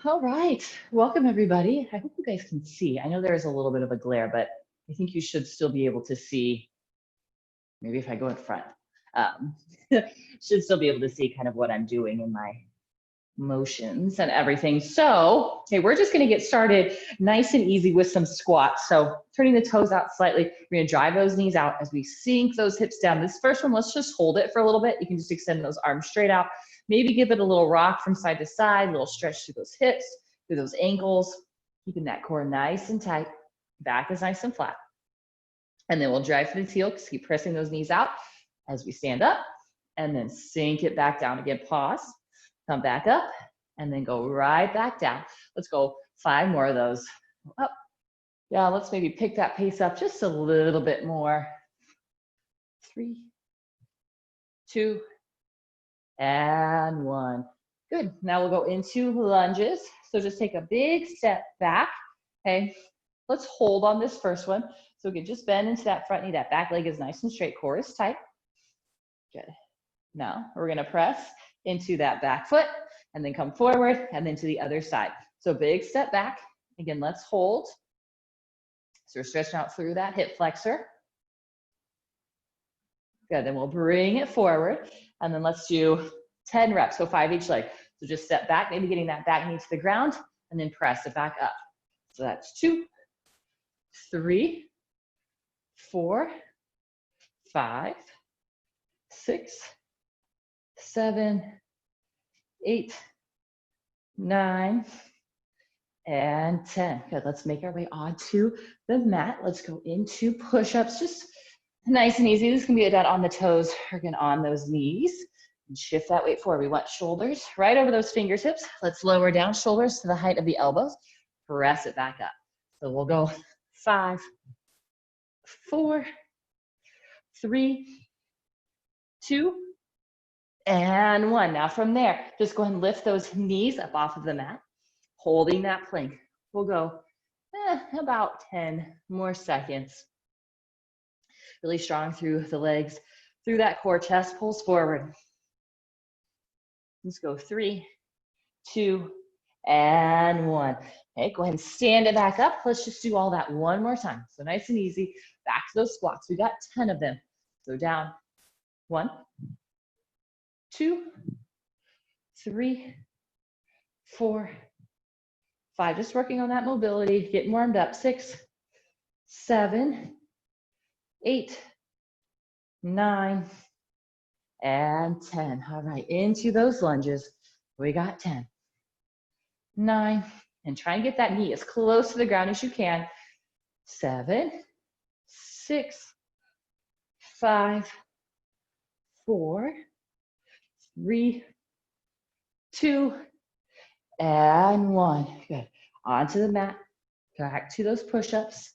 All right, welcome everybody. I hope you guys can see. I know there is a little bit of a glare, but I think you should still be able to see. Maybe if I go in front, um, should still be able to see kind of what I'm doing in my motions and everything. So, okay, we're just gonna get started nice and easy with some squats. So turning the toes out slightly, we're gonna drive those knees out as we sink those hips down. This first one, let's just hold it for a little bit. You can just extend those arms straight out. Maybe give it a little rock from side to side, a little stretch through those hips, through those ankles, keeping that core nice and tight. Back is nice and flat. And then we'll drive to the heels, keep pressing those knees out as we stand up, and then sink it back down. Again, pause, come back up, and then go right back down. Let's go 5 more of those. Up. Yeah, let's maybe pick that pace up just a little bit more. 3, 2, and 1. Good. Now we'll go into lunges. So just take a big step back. Okay. Let's hold on this first one. So we can just bend into that front knee. That back leg is nice and straight. Core is tight. Good. Now we're going to press into that back foot and then come forward and then to the other side. So big step back. Again, let's hold. So we're stretching out through that hip flexor. Good. Then we'll bring it forward. And then let's do 10 reps. So 5 each leg. So just step back, maybe getting that back knee to the ground and then press it back up. So that's 2, 3, 4, 5, 6, 7, 8, 9, and 10. Good, let's make our way onto the mat. Let's go into push-ups, just nice and easy. This can be done on the toes, or again on those knees. And shift that weight forward. We want shoulders right over those fingertips. Let's lower down shoulders to the height of the elbows. Press it back up. So we'll go 5, 4, 3, 2, and 1. Now from there, just go ahead and lift those knees up off of the mat, holding that plank. We'll go about 10 more seconds. Really strong through the legs, through that core, chest pulls forward. Let's go 3, 2, and 1. Okay, go ahead and stand it back up. Let's just do all that one more time. So nice and easy, back to those squats. We got 10 of them. So down, 1, 2, 3, 4, 5. Just working on that mobility, getting warmed up. 6, 7, 8, 9, and 10. All right, into those lunges. We got 10, 9, and try and get that knee as close to the ground as you can. 7, 6, 5, 4, 3, 2, and 1. Good. Onto the mat. Back to those push-ups.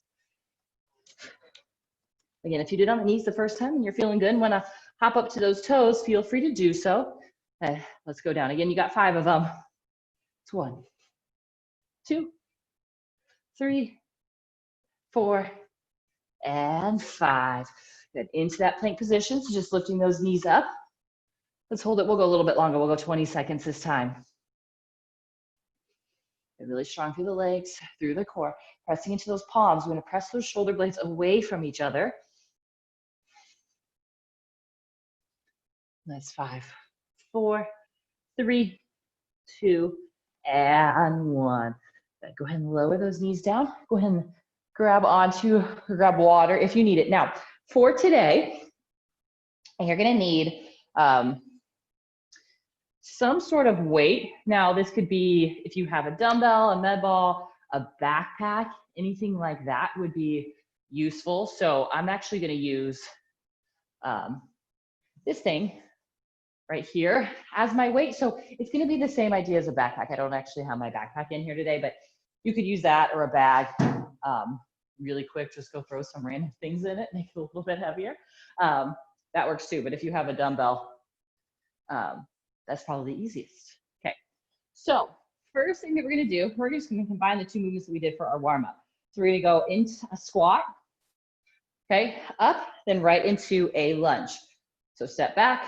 Again, if you did on the knees the first time and you're feeling good and want to hop up to those toes, feel free to do so. Let's go down. Again, you got 5 of them. It's 1, 2, 3, 4, and 5. Good. Into that plank position. So just lifting those knees up. Let's hold it. We'll go a little bit longer. We'll go 20 seconds this time. Get really strong through the legs, through the core. Pressing into those palms. We're going to press those shoulder blades away from each other. That's 5, 4, 3, 2, and 1. Go ahead and lower those knees down. Go ahead and grab water if you need it. Now, for today, you're going to need some sort of weight. Now, this could be if you have a dumbbell, a med ball, a backpack, anything like that would be useful. So I'm actually going to use this thing right here as my weight. So it's going to be the same idea as a backpack. I don't actually have my backpack in here today, but you could use that or a bag. Really quick, just go throw some random things in it, make it a little bit heavier. That works too, but if you have a dumbbell, that's probably the easiest. Okay, so first thing that we're going to do, we're just going to combine the 2 movements that we did for our warm-up. So we're going to go into a squat, okay, up, then right into a lunge. So step back,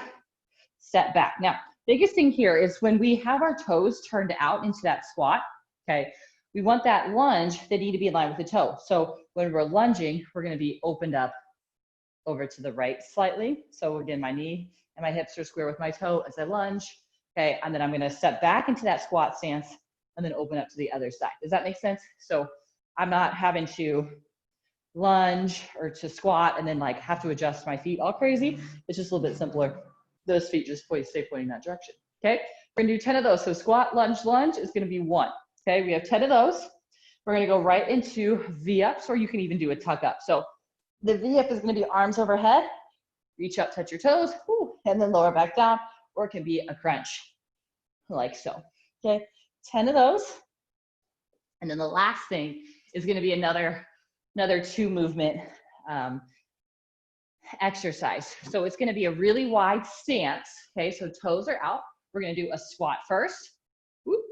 step back. Now, biggest thing here is when we have our toes turned out into that squat, okay, we want that lunge, they need to be in line with the toe. So when we're lunging, we're gonna be opened up over to the right slightly. So again, my knee and my hips are square with my toe as I lunge, okay, and then I'm gonna step back into that squat stance and then open up to the other side. Does that make sense? So I'm not having to lunge or to squat and then like have to adjust my feet all crazy. It's just a little bit simpler. Those feet just stay pointing that direction, okay? We're gonna do 10 of those. So squat, lunge, lunge is gonna be 1, okay? We have 10 of those. We're gonna go right into V-ups, or you can even do a tuck up. So the V-up is gonna be arms overhead, reach up, touch your toes, whoo, and then lower back down, or it can be a crunch, like so, okay? 10 of those. And then the last thing is gonna be another 2 movement exercise. So it's gonna be a really wide stance, okay? So toes are out. We're gonna do a squat first, whoop,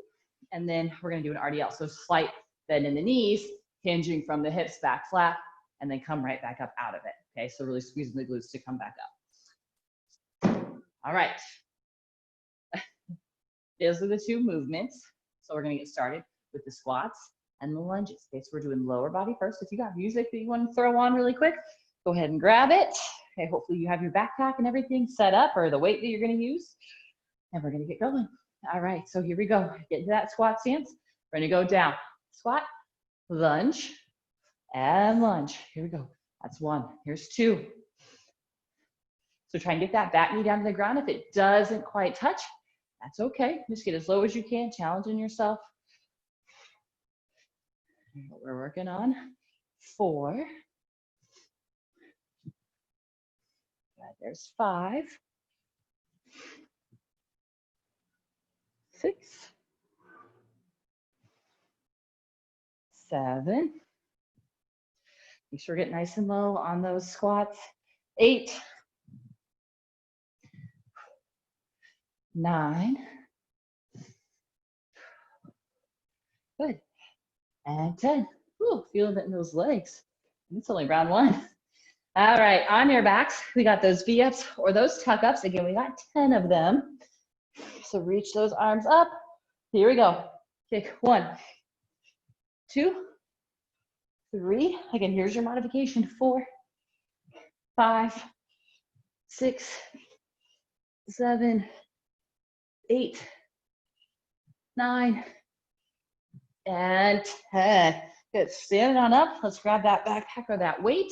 and then we're gonna do an RDL. So slight bend in the knees, hinging from the hips back flat, and then come right back up out of it, okay? So really squeezing the glutes to come back up. All right. Those are the 2 movements. So we're gonna get started with the squats and the lunges. Okay, so we're doing lower body first. If you got music that you want to throw on really quick, go ahead and grab it. Okay, hopefully you have your backpack and everything set up, or the weight that you're gonna use. And we're gonna get going. All right, so here we go. Get into that squat stance. We're gonna go down. Squat, lunge, and lunge. Here we go. That's 1. Here's 2. So try and get that back knee down to the ground. If it doesn't quite touch, that's okay. Just get as low as you can, challenging yourself. What we're working on. 4. Good, there's 5. 6. 7. Make sure we get nice and low on those squats. 8. 9. Good. And 10. Ooh, feeling it in those legs. It's only round 1. All right, on your backs, we got those V-ups or those tuck-ups. Again, we got 10 of them. So reach those arms up. Here we go. Kick 1, 2, 3. Again, here's your modification. 4, 5, 6, 7, 8, 9, and 10. Good. Stand on up. Let's grab that backpack or that weight.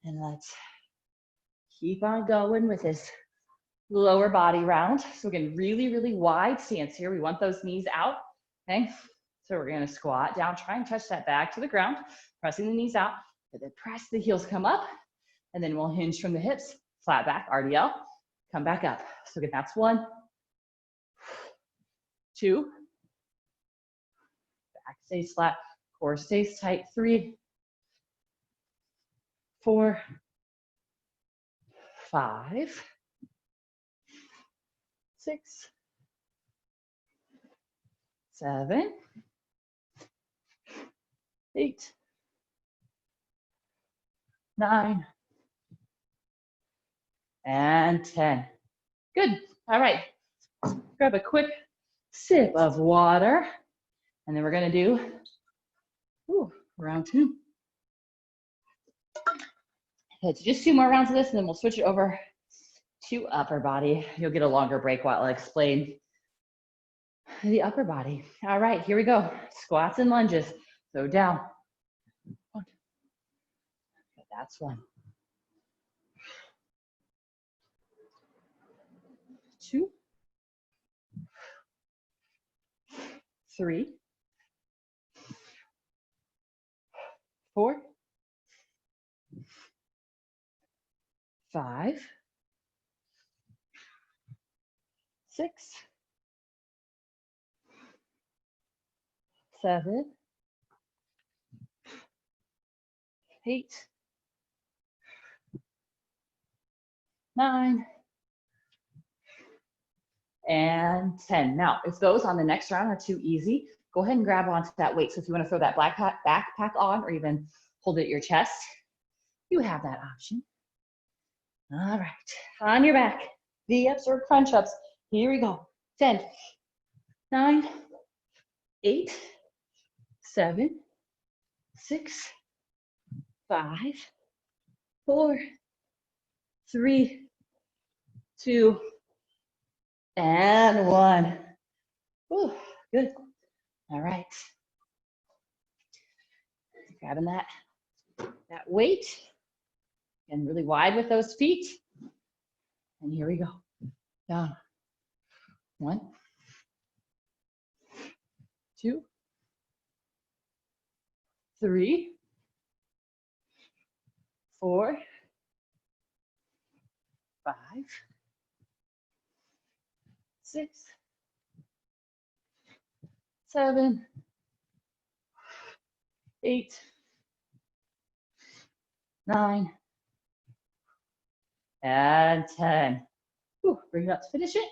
And let's keep on going with this lower body round. So again, really, really wide stance here. We want those knees out, okay? So we're gonna squat down, try and touch that back to the ground, pressing the knees out, and then press the heels come up, and then we'll hinge from the hips, flat back, RDL, come back up. So again, that's 1, 2, back stays flat, core stays tight, 3, 4, 5, 6, 7, 8, 9, and 10. Good. All right. Grab a quick sip of water, and then we're going to do round 2. Okay, so just 2 more rounds of this, and then we'll switch it over to upper body. You'll get a longer break while I explain the upper body. All right, here we go. Squats and lunges. So down. 1. That's 1. 2. 3. 4. 5. 6. 7. 8. 9. And 10. Now, if those on the next round are too easy, go ahead and grab onto that weight. So if you want to throw that backpack on or even hold it at your chest, you have that option. All right, on your back. V-ups or crunch ups. Here we go. 10, 9, 8, 7, 6, 5, 4, 3, 2, and 1. Whew, good. All right. Grabbing that weight and really wide with those feet. And here we go. Down. 1, 2, 3, 4, 5, 6, 7, 8, 9, and 10. Whew, bring it up to finish it.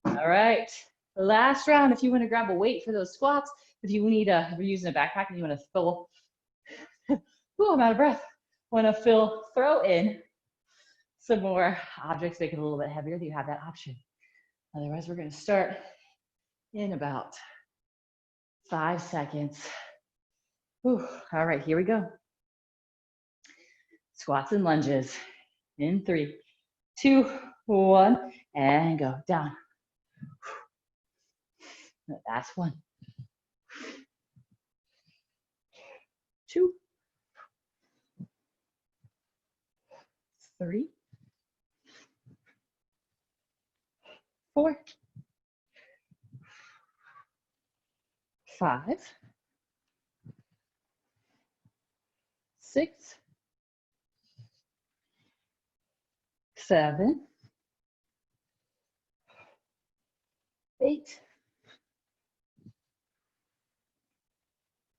All right, last round. If you want to grab a weight for those squats, if you need if you're using a backpack and you want to fill, ooh, I'm out of breath. Want to throw in some more objects, make it a little bit heavier, you have that option. Otherwise, we're going to start in about 5 seconds. Whew. All right, here we go. Squats and lunges in 3, 2, 1, and go down. That's 1, 2, 3, 4, 5, 6, 7, 8,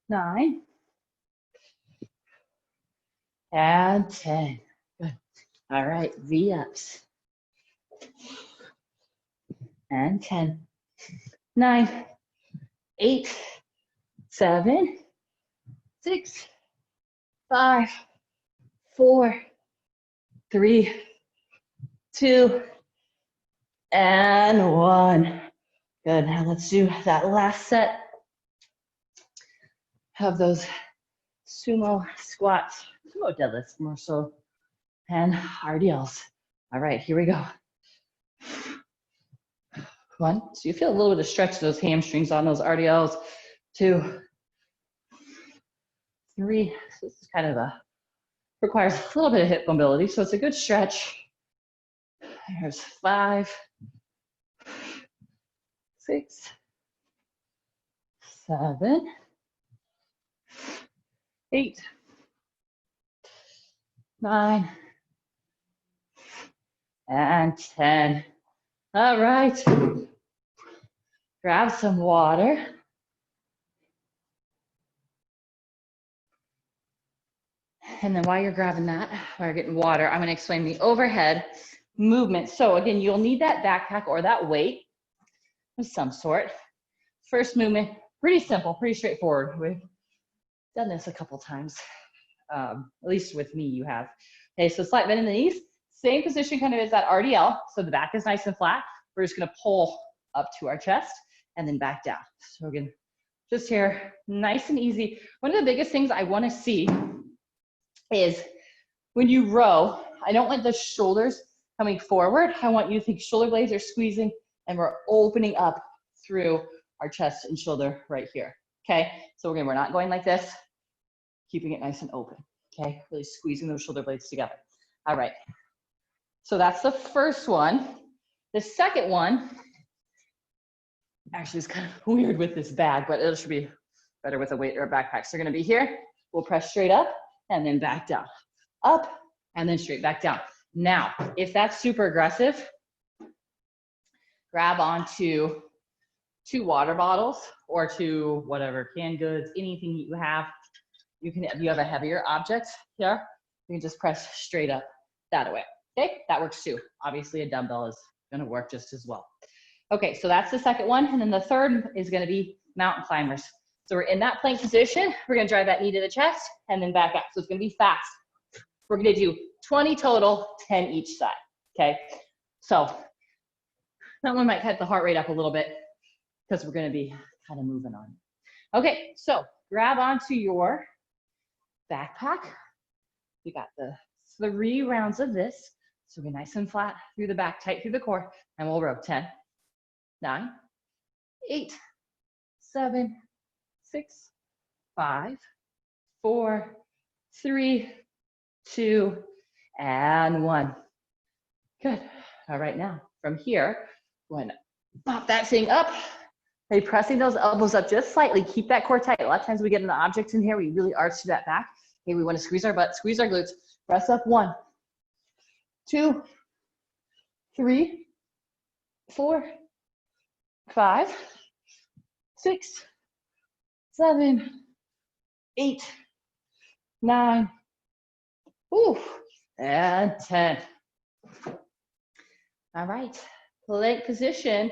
9, and 10. Good. All right, V-ups. And 10, 9, 8, 7, 6, 5, 4, 3, 2, and 1. Good. Now let's do that last set of those sumo squats, sumo deadlifts more so, and RDLs. All right, here we go. 1, so you feel a little bit of stretch those hamstrings on those RDLs. 2, 3, so this is kind of requires a little bit of hip mobility, so it's a good stretch. There's 5, 6, 7, 8, 9, and 10. All right. Grab some water. And then while you're grabbing that, while you're getting water, I'm going to explain the overhead movement. So again, you'll need that backpack or that weight of some sort. First movement, pretty simple, pretty straightforward. We've done this a couple times. At least with me, you have. Okay, so slight bend in the knees. Same position kind of as that RDL. So the back is nice and flat. We're just going to pull up to our chest and then back down. So again, just here, nice and easy. One of the biggest things I want to see is when you row, I don't want the shoulders coming forward. I want you to think shoulder blades are squeezing and we're opening up through our chest and shoulder right here. Okay, so again, we're not going like this, keeping it nice and open. Okay, really squeezing those shoulder blades together. All right, so that's the first one. The second one, actually is kind of weird with this bag, but it should be better with a weight or a backpack. So you're gonna be here, we'll press straight up and then back down. Up and then straight back down. Now, if that's super aggressive, grab onto 2 water bottles or 2 whatever, canned goods, anything you have. You can, if you have a heavier object here, you can just press straight up that way. Okay, that works too. Obviously a dumbbell is gonna work just as well. Okay, so that's the second one. And then the third is gonna be mountain climbers. So we're in that plank position. We're gonna drive that knee to the chest and then back up. So it's gonna be fast. We're gonna do 20 total, 10 each side, okay? So that one might cut the heart rate up a little bit because we're going to be kind of moving on. Okay, so grab onto your backpack. We got the 3 rounds of this. So we're nice and flat through the back, tight through the core, and we'll row 10, 9, 8, 7, 6, 5, 4, 3, 2, and 1. Good. All right, now from here, go ahead and pop that thing up. Okay, pressing those elbows up just slightly. Keep that core tight. A lot of times we get an object in here, we really arch to that back. Okay, we want to squeeze our butt, squeeze our glutes. Press up 1, 2, 3, 4, 5, 6, 7, 8, 9, ooh, and 10. All right, plank position.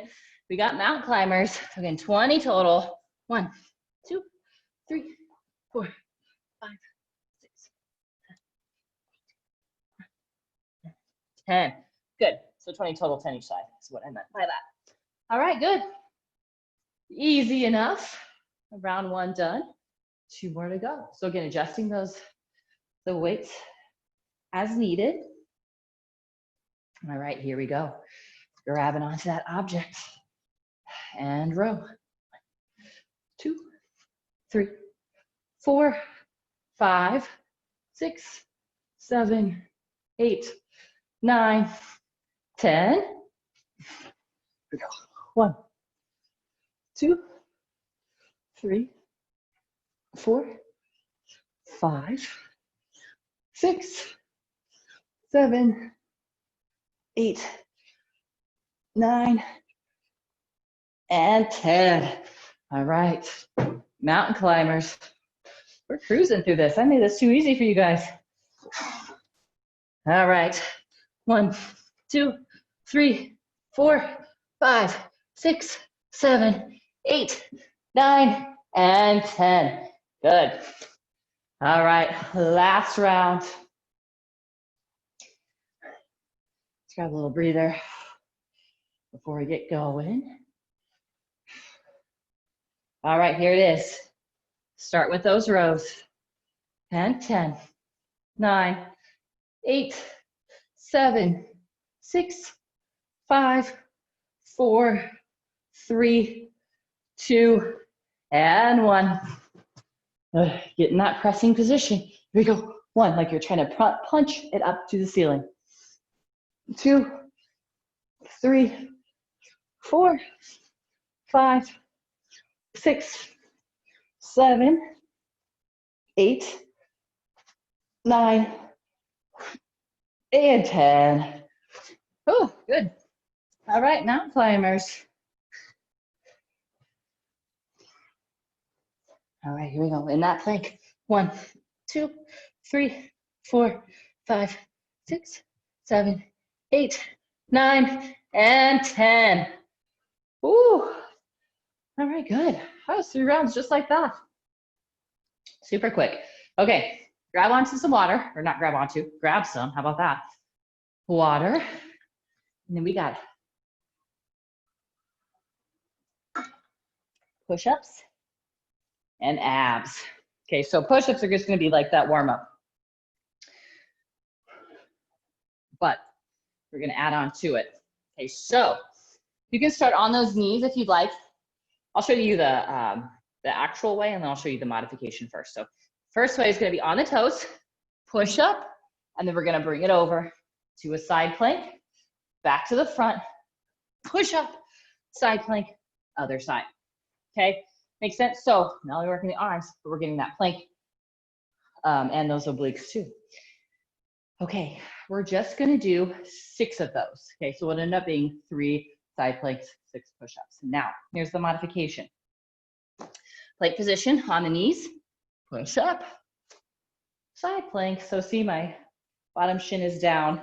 We got mountain climbers. Again, 20 total. 1, 2, 3, 4, 5, 6, 7, 8, 10. Good. So 20 total, 10 each side. That's what I meant by that. All right, good. Easy enough. Round 1 done. 2 more to go. So again, adjusting the weights as needed. All right, here we go. Grabbing onto that object and row. 1, 2, 3, 4, 5, 6, 7, 8, 9, 10. Here we go. 1, 2, 3, 4, 5, 6, 7, 8, 9, and 10. All right, mountain climbers. We're cruising through this. I made this too easy for you guys. All right, 1, 2, 3, 4, 5, 6, 7, 8, 9, and 10. Good. All right, last round. Let's grab a little breather before we get going. All right, here it is. Start with those rows. 10, 10, 9, 8, 7, 6, 5, 4, 3, 2, and 1. Get in that pressing position. Here we go. 1, like you're trying to punch it up to the ceiling. 2, 3, 4, 5, 6, 7, 8, 9, and 10. Oh, good. All right, mountain climbers. All right, here we go. In that plank. 1, 2, 3, 4, 5, 6, 7, 8, 9, and 10. Ooh. All right, good. That was 3 rounds just like that. Super quick. Okay, grab onto some water, or not grab onto, grab some. How about that? Water. And then we got push-ups and abs. Okay, so push-ups are just gonna be like that warm-up. But we're gonna add on to it. Okay, so you can start on those knees if you'd like. I'll show you the actual way, and then I'll show you the modification first. So first way is gonna be on the toes, push up, and then we're gonna bring it over to a side plank, back to the front, push up, side plank, other side. Okay, makes sense? So now we're working the arms, but we're getting that plank and those obliques too. Okay, we're just gonna do 6 of those. Okay, so it'll end up being 3 side planks, 6 push-ups. Now, here's the modification. Plank position on the knees, push up, side plank. So see, my bottom shin is down.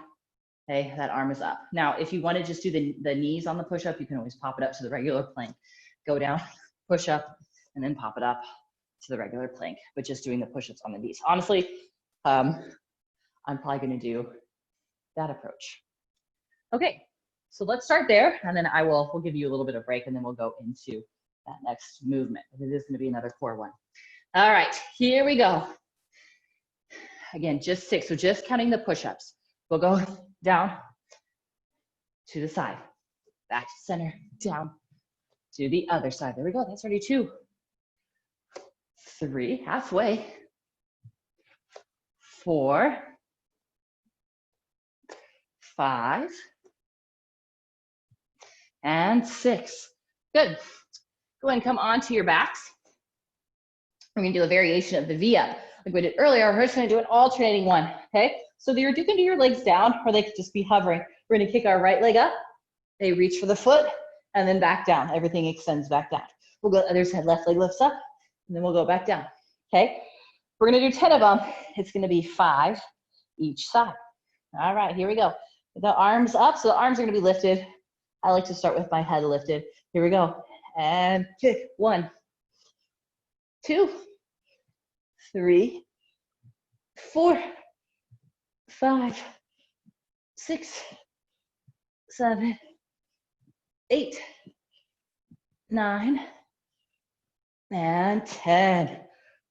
Okay, that arm is up. Now, if you want to just do the knees on the push-up, you can always pop it up to the regular plank. Go down, push up, and then pop it up to the regular plank, but just doing the push-ups on the knees. Honestly, I'm probably going to do that approach. Okay, So let's start there, and then we'll give you a little bit of break, and then we'll go into that next movement. It is going to be another core one. All right, here we go. Again, just 6, so just counting the push-ups. We'll go down to the side, back to center, down to the other side. There we go, that's already 2. 3, halfway. 4, 5, and 6. Good. Go ahead and come onto your backs. We're gonna do a variation of the V up. Like we did earlier, we're just gonna do an alternating one, okay? So you can do your legs down, or they could just be hovering. We're gonna kick our right leg up, they reach for the foot, and then back down. Everything extends back down. We'll go other side, left leg lifts up, and then we'll go back down, okay? We're gonna do 10 of them. It's gonna be 5 each side. All right, here we go. The arms up, so the arms are gonna be lifted. I like to start with my head lifted. Here we go. And kick. 1, 2, 3, 4, 5, 6, 7, 8, 9, and 10.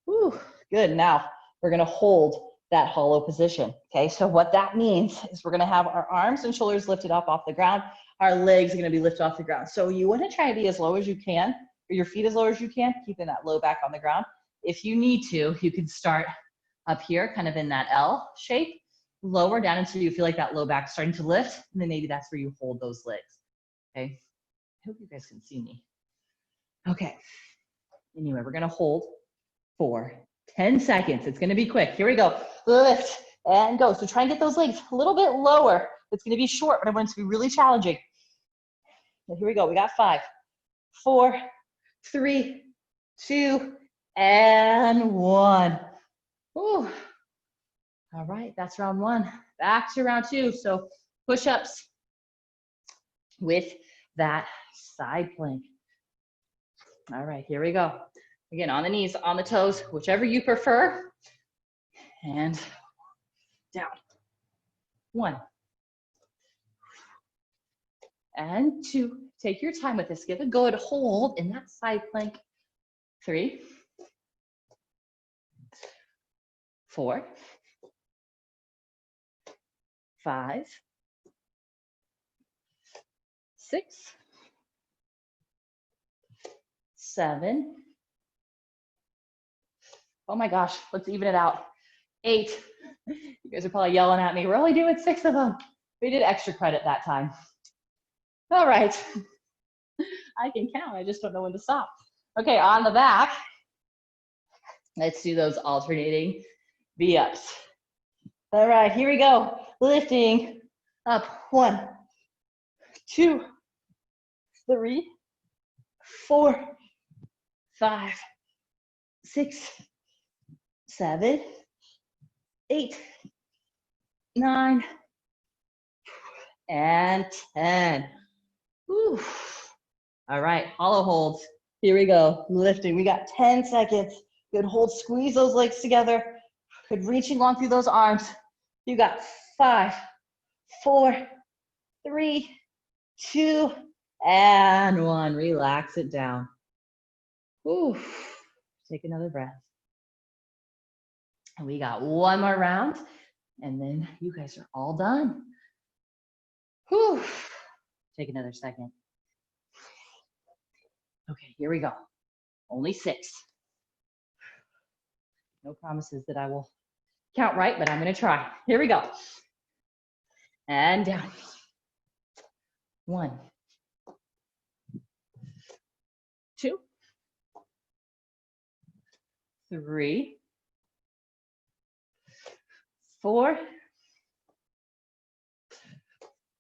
Whew, good. Now we're gonna hold that hollow position. Okay, so what that means is we're gonna have our arms and shoulders lifted up off the ground. Our legs are gonna be lifted off the ground. So you wanna try to be as low as you can, or your feet as low as you can, keeping that low back on the ground. If you need to, you can start up here, kind of in that L shape, lower down until you feel like that low back starting to lift, and then maybe that's where you hold those legs, okay? I hope you guys can see me. Okay, anyway, we're gonna hold for 10 seconds. It's gonna be quick. Here we go. Lift and go. So try and get those legs a little bit lower. It's gonna be short, but I want it to be really challenging. So here we go. We got 5, 4, 3, 2, and 1. Ooh. All right, that's round 1. Back to round 2. So push-ups with that side plank. All right, here we go. Again, on the knees, on the toes, whichever you prefer. And down. 1. And 2. Take your time with this. Give a good hold in that side plank. 3, 4, 5, 6, 7. Oh my gosh, let's even it out. 8. You guys are probably yelling at me. We're only doing 6 of them. We did extra credit that time. All right. I can count. I just don't know when to stop. Okay, on the back, let's do those alternating V-ups. All right, here we go. Lifting up. 1, 2, 3, 4, 5, 6, 7, 8, 9, and 10. Whew. All right, hollow holds. Here we go, lifting. We got 10 seconds. Good hold, squeeze those legs together. Good reaching long through those arms. You got 5, 4, 3, 2, and 1. Relax it down. Whew. Take another breath. And we got 1 more round, and then you guys are all done. Whew. Take another second. Okay, here we go. Only 6. No promises that I will count right, but I'm gonna try. Here we go. And down. 1, 2, 3, 4,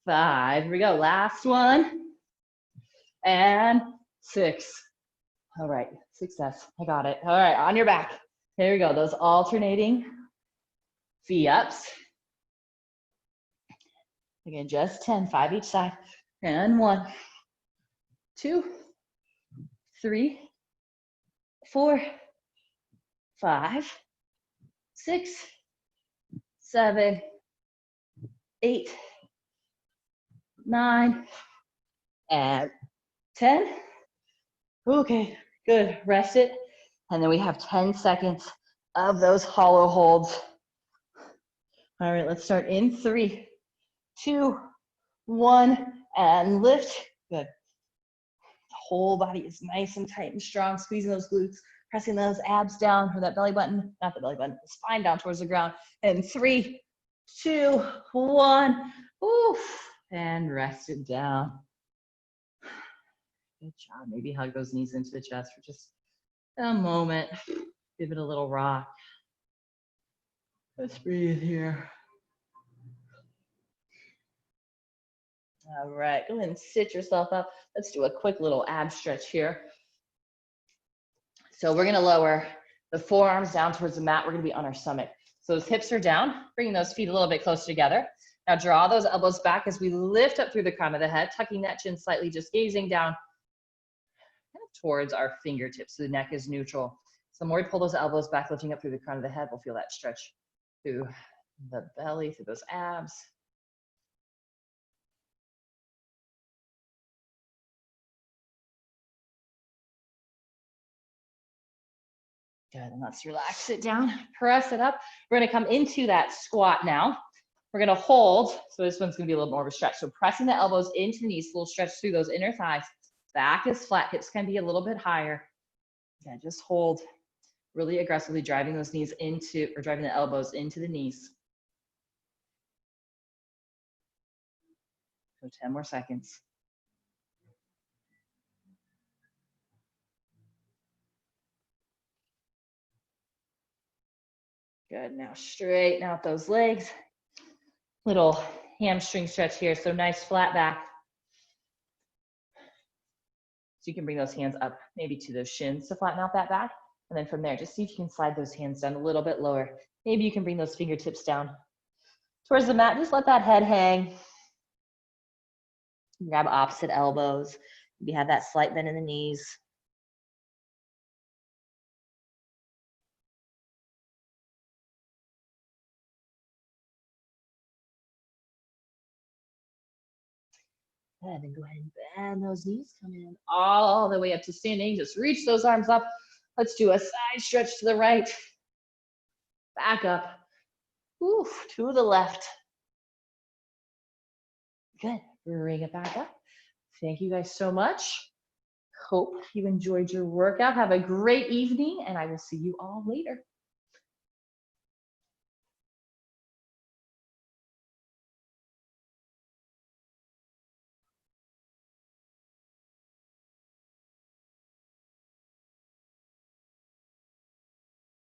5. Here we go. Last one. And 6. All right, success. I got it. All right, on your back. Here we go. Those alternating V-ups. Again, just 10, 5 each side. And 1, 2, 3, 4, 5, 6, 7, 8, 9, and 10. Okay, good. Rest it. And then we have 10 seconds of those hollow holds. All right, let's start in 3, 2, 1, and lift. Good. The whole body is nice and tight and strong, squeezing those glutes, pressing those abs down, or that belly button, not the belly button, the spine down towards the ground. And 3, 2, 1, oof, and rest it down. Good job. Maybe hug those knees into the chest for just a moment. Give it a little rock. Let's breathe here. All right, go ahead and sit yourself up. Let's do a quick little ab stretch here. So we're gonna lower the forearms down towards the mat. We're gonna be on our stomach. So those hips are down, bringing those feet a little bit closer together. Now draw those elbows back as we lift up through the crown of the head, tucking that chin slightly, just gazing down kind of towards our fingertips. So the neck is neutral. So the more we pull those elbows back, lifting up through the crown of the head, we'll feel that stretch through the belly, through those abs. Good, and let's relax it down, press it up. We're gonna come into that squat now. We're gonna hold, so this one's gonna be a little more of a stretch. So pressing the elbows into the knees, a little stretch through those inner thighs. Back is flat, hips can be a little bit higher. Yeah, just hold, really aggressively driving those knees into, or driving the elbows into the knees. So 10 more seconds. Good, now straighten out those legs. Little hamstring stretch here, so nice flat back. So you can bring those hands up maybe to those shins to flatten out that back. And then from there, just see if you can slide those hands down a little bit lower. Maybe you can bring those fingertips down towards the mat. Just let that head hang. Grab opposite elbows. Maybe have that slight bend in the knees. Good, and go ahead and bend those knees. Come in all the way up to standing. Just reach those arms up. Let's do a side stretch to the right. Back up. Oof, to the left. Good, bring it back up. Thank you guys so much. Hope you enjoyed your workout. Have a great evening, and I will see you all later.